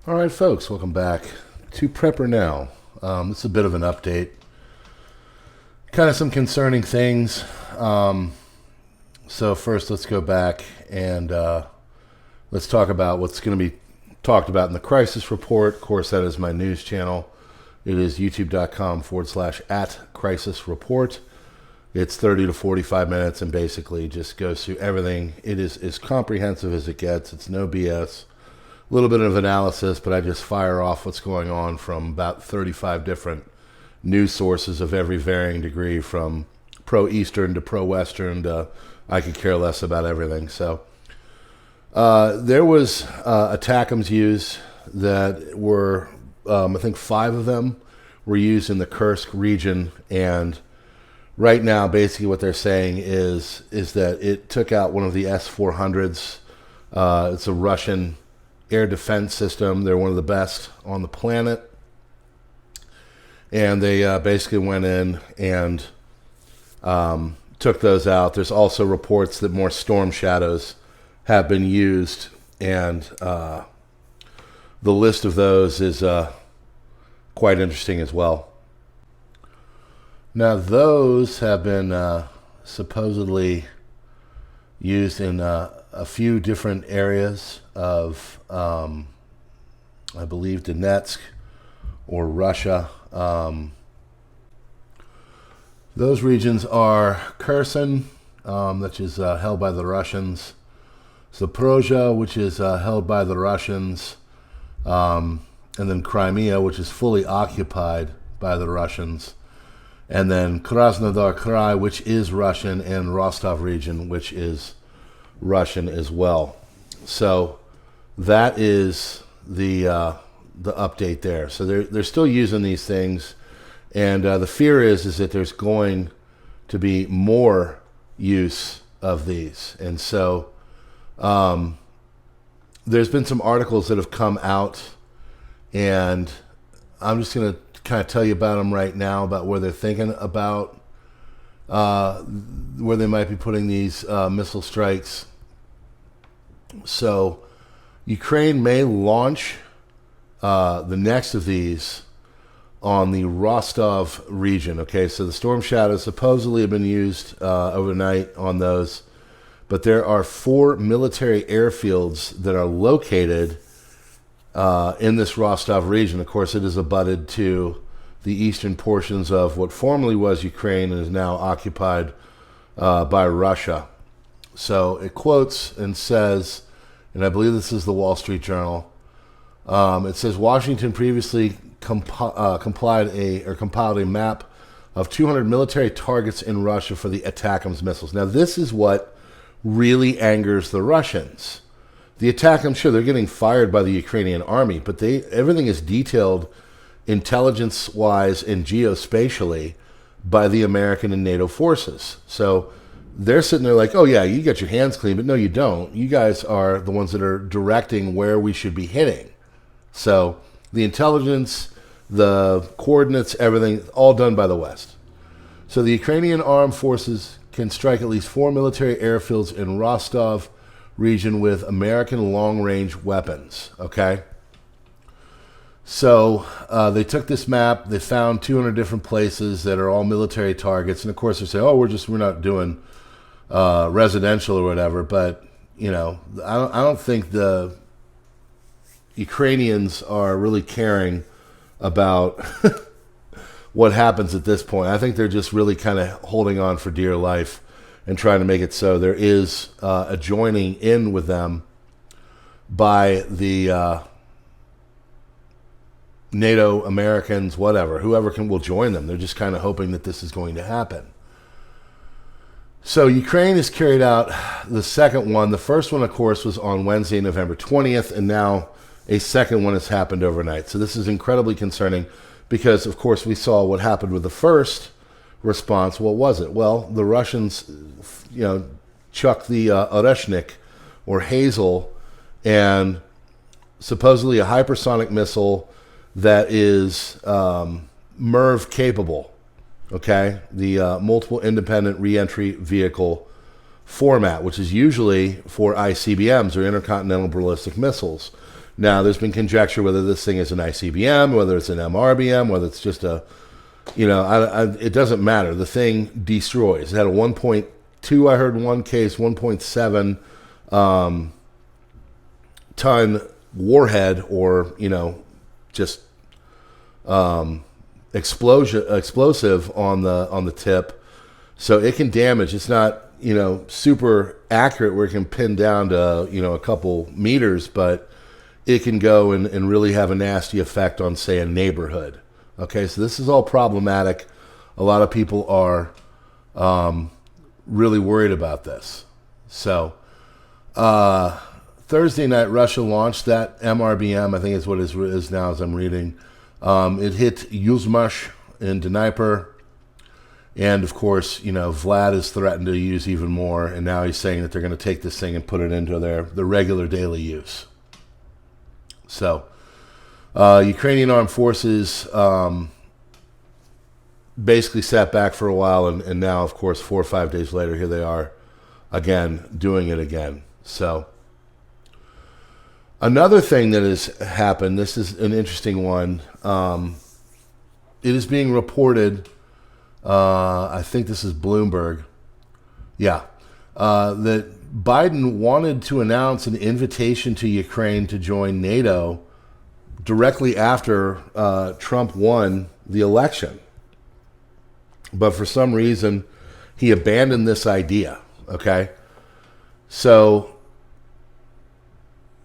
All right, folks, welcome back to PrepperNow. This is a bit of an update. Kind of some concerning things. So first, let's go back and let's talk about what's going to be talked about in the crisis report. Of course, that is my news channel. It is youtube.com/@crisis report. It's 30 to 45 minutes and basically just goes through everything. It is as comprehensive as it gets. It's no BS. A little bit of analysis, but I just fire off what's going on from about 35 different news sources of every varying degree, from pro-Eastern to pro-Western to I could care less about everything. So there was ATACMS used that were, I think 5 of them were used in the Kursk region, and right now basically what they're saying is that it took out one of the S-400s. It's a Russian air defense system. They're one of the best on the planet. And they basically went in and took those out. There's also reports that more Storm Shadows have been used, and the list of those is quite interesting as well. Now, those have been supposedly used in a few different areas of, I believe, Donetsk or Russia. Those regions are Kherson, which is held by the Russians, Zaporozhye, which is held by the Russians, and then Crimea, which is fully occupied by the Russians, and then Krasnodar Krai, which is Russian, and Rostov region, which is Russian as well. So that is the update there. So they're still using these things, and the fear is that there's going to be more use of these. And so there's been some articles that have come out, and I'm just going to kind of tell you about them right now, about where they're thinking about where they might be putting these missile strikes. So Ukraine may launch the next of these on the Rostov region. Okay, so the Storm Shadows supposedly have been used overnight on those, but there are 4 military airfields that are located in this Rostov region. Of course, it is abutted to the eastern portions of what formerly was Ukraine and is now occupied by Russia. So it quotes and says, and I believe this is the Wall Street Journal, it says Washington previously compiled a map of 200 military targets in Russia for the ATACMS missiles. Now, this is what really angers the Russians. The ATACMS, sure, they're getting fired by the Ukrainian army, but everything is detailed intelligence-wise and geospatially by the American and NATO forces. So they're sitting there like, oh yeah, you got your hands clean, but no, you don't. You guys are the ones that are directing where we should be hitting. So the intelligence, the coordinates, everything, all done by the West. So the Ukrainian armed forces can strike at least 4 military airfields in Rostov region with American long-range weapons, okay? So they took this map, they found 200 different places that are all military targets, and of course they say, oh, we're not doing residential or whatever, but you know, I don't think the Ukrainians are really caring about what happens at this point. I think they're just really kind of holding on for dear life and trying to make it so there is a joining in with them by the NATO, Americans, whatever, whoever will join them. They're just kind of hoping that this is going to happen. So Ukraine has carried out the second one. The first one, of course, was on Wednesday, November 20th, and now a second one has happened overnight. So this is incredibly concerning because, of course, we saw what happened with the first response. What was it? Well, the Russians, chucked the Oreshnik, or Hazel, and supposedly a hypersonic missile that is MIRV capable. Okay, the multiple independent reentry vehicle format, which is usually for ICBMs or intercontinental ballistic missiles. Now, there's been conjecture whether this thing is an ICBM, whether it's an MRBM, whether it's just a, it doesn't matter. The thing destroys. It had a 1.2, I heard in one case, 1.7 ton warhead, or, just explosive on the tip. So it can damage. It's not, super accurate where it can pin down to, a couple meters, but it can go and really have a nasty effect on, say, a neighborhood. Okay, so this is all problematic. A lot of people are really worried about this. So Thursday night, Russia launched that MRBM, I think is what it is now as I'm reading. It hit Yuzmash in Dnipro. And, of course, Vlad has threatened to use even more. And now he's saying that they're going to take this thing and put it into their regular daily use. So, Ukrainian armed forces basically sat back for a while. And now, of course, 4 or 5 days later, here they are again, doing it again. So, another thing that has happened, this is an interesting one. It is being reported, I think this is Bloomberg, that Biden wanted to announce an invitation to Ukraine to join NATO directly after Trump won the election. But for some reason, he abandoned this idea, okay? So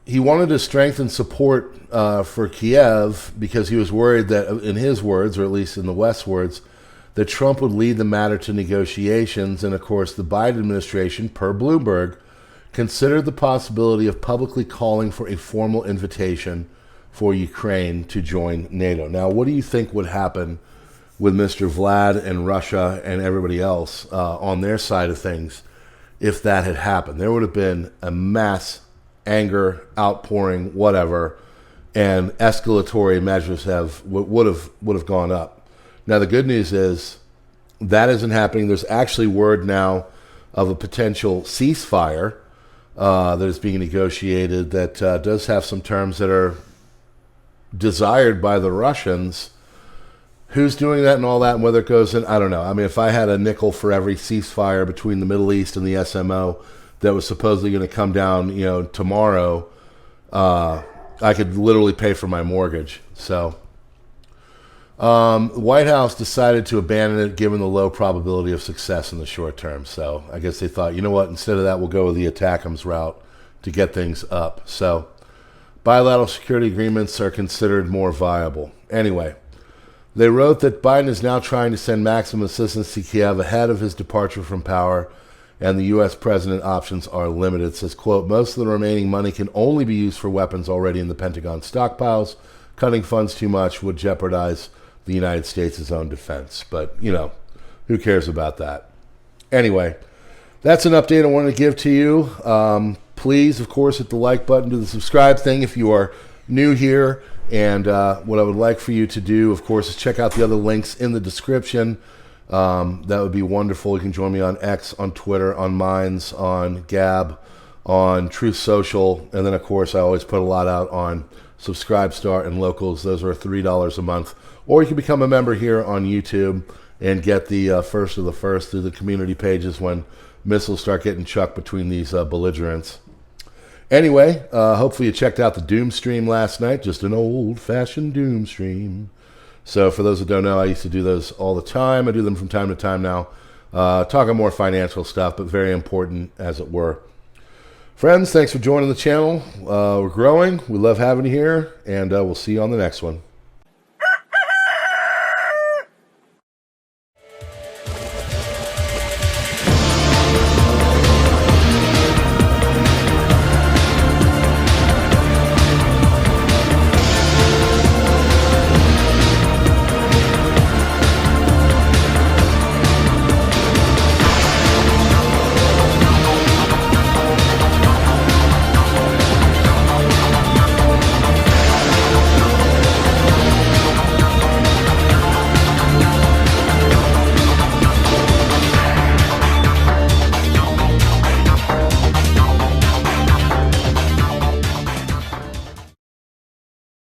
he wanted to strengthen support for Kiev because he was worried that, in his words, or at least in the West's words, that Trump would lead the matter to negotiations. And, of course, the Biden administration, per Bloomberg, considered the possibility of publicly calling for a formal invitation for Ukraine to join NATO. Now, what do you think would happen with Mr. Vlad and Russia and everybody else on their side of things if that had happened? There would have been a mass anger, outpouring, whatever, and escalatory measures would have gone up. Now, the good news is that isn't happening. There's actually word now of a potential ceasefire that is being negotiated that does have some terms that are desired by the Russians. Who's doing that and all that, and whether it goes in, I don't know. I mean, if I had a nickel for every ceasefire between the Middle East and the SMO that was supposedly going to come down, tomorrow, I could literally pay for my mortgage. So, the White House decided to abandon it given the low probability of success in the short term. So, I guess they thought, you know what, instead of that, we'll go with the ATACMS route to get things up. So, bilateral security agreements are considered more viable. Anyway, they wrote that Biden is now trying to send maximum assistance to Kiev ahead of his departure from power, and the U.S. president options are limited. It says, quote, most of the remaining money can only be used for weapons already in the Pentagon stockpiles. Cutting funds too much would jeopardize the United States' own defense. But, who cares about that? Anyway, that's an update I wanted to give to you. Please, of course, hit the like button, do the subscribe thing if you are new here. And what I would like for you to do, of course, is check out the other links in the description. That would be wonderful. You can join me on X, on Twitter, on Minds, on Gab, on Truth Social. And then, of course, I always put a lot out on Subscribestar and Locals. Those are $3 a month. Or you can become a member here on YouTube and get the first of the first through the community pages when missiles start getting chucked between these belligerents. Anyway, hopefully you checked out the Doom stream last night. Just an old-fashioned Doom stream. So for those that don't know, I used to do those all the time. I do them from time to time now. Talking more financial stuff, but very important, as it were. Friends, thanks for joining the channel. We're growing. We love having you here, and we'll see you on the next one.